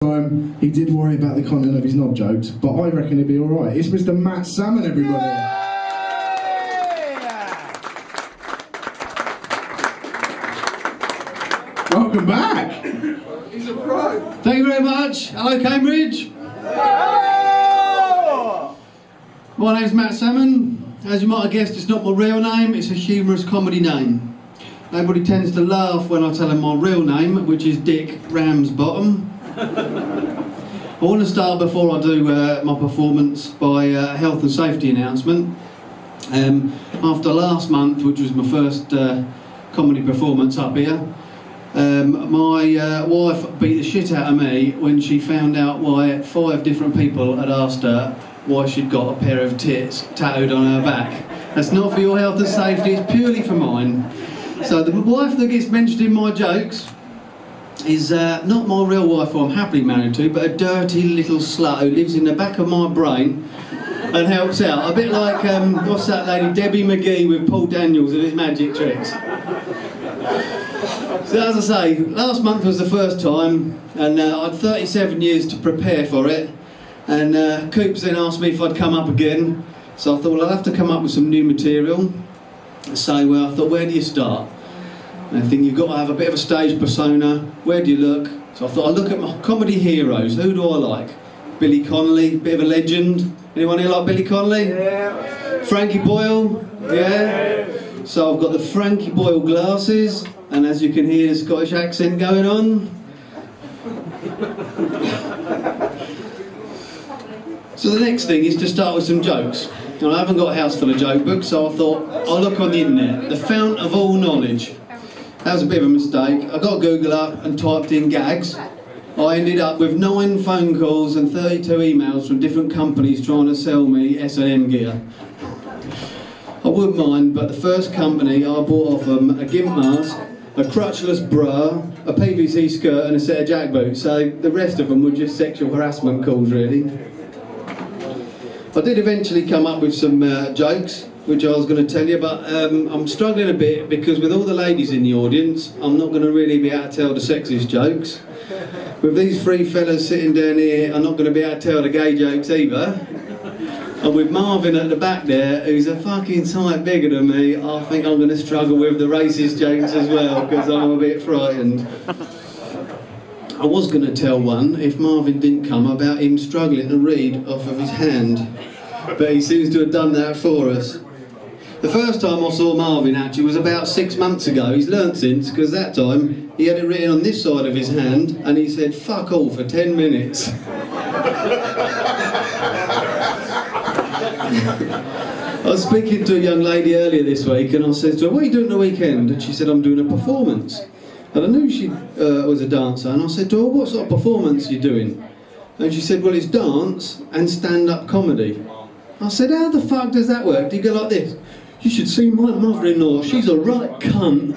time, he did worry about the content of his knob jokes, but I reckon he'd be alright. It's Mr. Matt Salmon, everybody. Welcome back. He's a pro. Thank you very much. Hello, Cambridge. My name's Matt Salmon. As you might have guessed, it's not my real name, it's a humorous comedy name. Everybody tends to laugh when I tell them my real name, which is Dick Ramsbottom. I want to start before I do my performance by a health and safety announcement. After last month, which was my first comedy performance up here, my wife beat the shit out of me when she found out why 5 different people had asked her why she'd got a pair of tits tattooed on her back. That's not for your health and safety, it's purely for mine. So the wife that gets mentioned in my jokes is not my real wife who I'm happily married to, but a dirty little slut who lives in the back of my brain and helps out. A bit like, what's that lady, Debbie McGee with Paul Daniels and his magic tricks. So as I say, last month was the first time, and I had 37 years to prepare for it, and Coops then asked me if I'd come up again, so I thought, well, I'll have to come up with some new material. So I thought, where do you start? And I think you've got to have a bit of a stage persona. Where do you look? So I thought, I'll look at my comedy heroes. Who do I like? Billy Connolly, bit of a legend. Anyone here like Billy Connolly? Yeah. Frankie Boyle? Yeah? So I've got the Frankie Boyle glasses, and as you can hear the Scottish accent going on. So the next thing is to start with some jokes. And I haven't got a house full of joke books, so I thought, I'll look on the internet. The fount of all knowledge. That was a bit of a mistake. I got Google up and typed in gags. I ended up with 9 phone calls and 32 emails from different companies trying to sell me S&M gear. I wouldn't mind, but the first company I bought off them a gimp mask, a crutchless bra, a PVC skirt and a set of jack boots, so the rest of them were just sexual harassment calls really. I did eventually come up with some jokes, which I was going to tell you, but I'm struggling a bit because with all the ladies in the audience, I'm not going to really be able to tell the sexist jokes. With these 3 fellas sitting down here, I'm not going to be able to tell the gay jokes either. And with Marvin at the back there, who's a fucking sight bigger than me, I think I'm going to struggle with the racist jokes as well, because I'm a bit frightened. I was going to tell one, if Marvin didn't come, about him struggling to read off of his hand. But he seems to have done that for us. The first time I saw Marvin actually was about 6 months ago. He's learnt since, because that time he had it written on this side of his hand and he said, fuck all for 10 minutes. I was speaking to a young lady earlier this week and I said to her, what are you doing the weekend? And she said, I'm doing a performance. And I knew she was a dancer, and I said to her, what sort of performance are you doing? And she said, well, it's dance and stand-up comedy. I said, how the fuck does that work? Do you go like this? You should see my mother-in-law, she's a right cunt.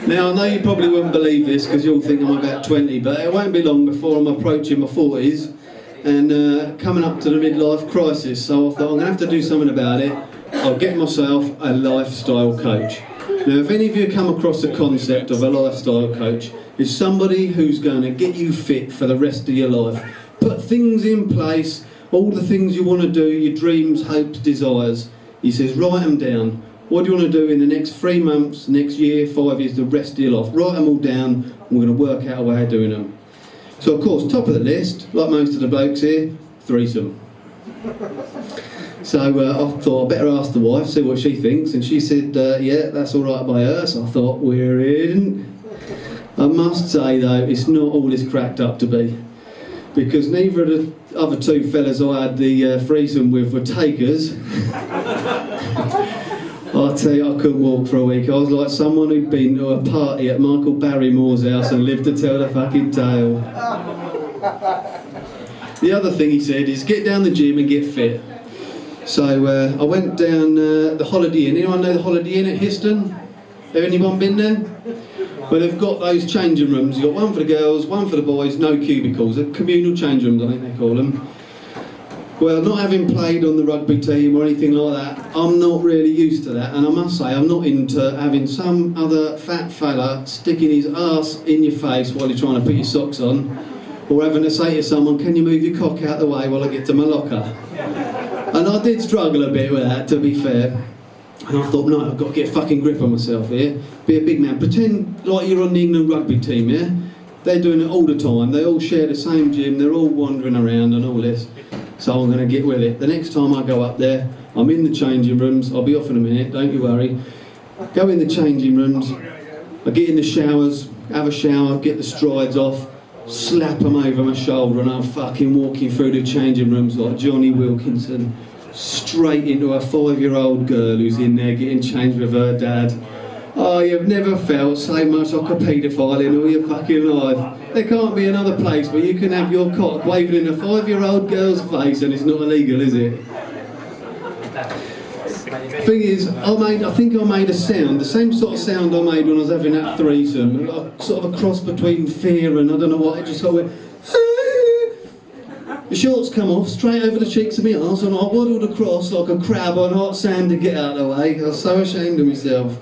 Now, I know you probably wouldn't believe this because you'll think I'm about 20, but it won't be long before I'm approaching my 40s and coming up to the midlife crisis, so I thought I'm going to have to do something about it. I'll get myself a lifestyle coach. Now, if any of you come across the concept of a lifestyle coach, it's somebody who's going to get you fit for the rest of your life. Put things in place, all the things you want to do, your dreams, hopes, desires. He says, write them down. What do you want to do in the next 3 months, next year, 5 years, the rest of your life? Write them all down, and we're going to work out a way of doing them. So, of course, top of the list, like most of the blokes here, threesome. So I thought I'd better ask the wife, see what she thinks, and she said, yeah, that's all right by her, so I thought, we're in. I must say, though, it's not all it's cracked up to be, because neither of the other 2 fellas I had the threesome with were takers. I tell you, I couldn't walk for a week. I was like someone who'd been to a party at Michael Barrymore's house and lived to tell the fucking tale. The other thing he said is get down the gym and get fit. So I went down the Holiday Inn. Anyone know the Holiday Inn at Histon? Have anyone been there? Well, they've got those changing rooms. You've got one for the girls, one for the boys, no cubicles. They're communal change rooms, I think they call them. Well, not having played on the rugby team or anything like that, I'm not really used to that, and I must say I'm not into having some other fat fella sticking his arse in your face while you're trying to put your socks on, or having to say to someone, can you move your cock out the way while I get to my locker? And I did struggle a bit with that, to be fair. And I thought, no, I've got to get a fucking grip on myself here, be a big man, pretend like you're on the England rugby team, yeah? They're doing it all the time, they all share the same gym, they're all wandering around and all this. So I'm going to get with it. The next time I go up there, I'm in the changing rooms. I'll be off in a minute, don't you worry. Go in the changing rooms, I get in the showers, have a shower, get the strides off, slap them over my shoulder, and I'm fucking walking through the changing rooms like Johnny Wilkinson, straight into a 5-year-old girl who's in there getting changed with her dad. Oh, you've never felt so much like a paedophile in all your fucking life. There can't be another place where you can have your cock waving in a 5-year-old girl's face and it's not illegal, is it? Thing is, I think I made a sound, the same sort of sound I made when I was having that threesome, sort of a cross between fear and I don't know what, it just sort of went, the shorts come off straight over the cheeks of my arse and I waddled across like a crab on hot sand to get out of the way. I was so ashamed of myself.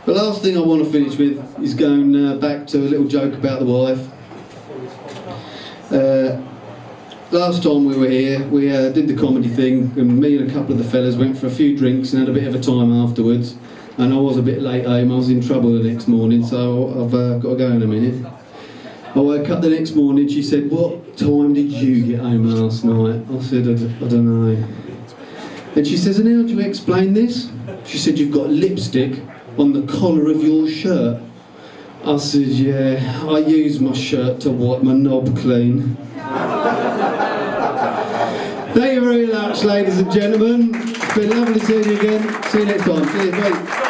The last thing I want to finish with is going back to a little joke about the wife. Last time we were here, we did the comedy thing, and me and a couple of the fellas went for a few drinks and had a bit of a time afterwards. And I was a bit late home, I was in trouble the next morning, so I've got to go in a minute. I woke up the next morning, she said, what time did you get home last night? I said, I don't know. And she says, and how do you explain this? She said, you've got lipstick on the collar of your shirt. I said, yeah, I use my shirt to wipe my knob clean. Thank you very much, ladies and gentlemen. It's been lovely seeing you again. See you next time. Cheers, mate.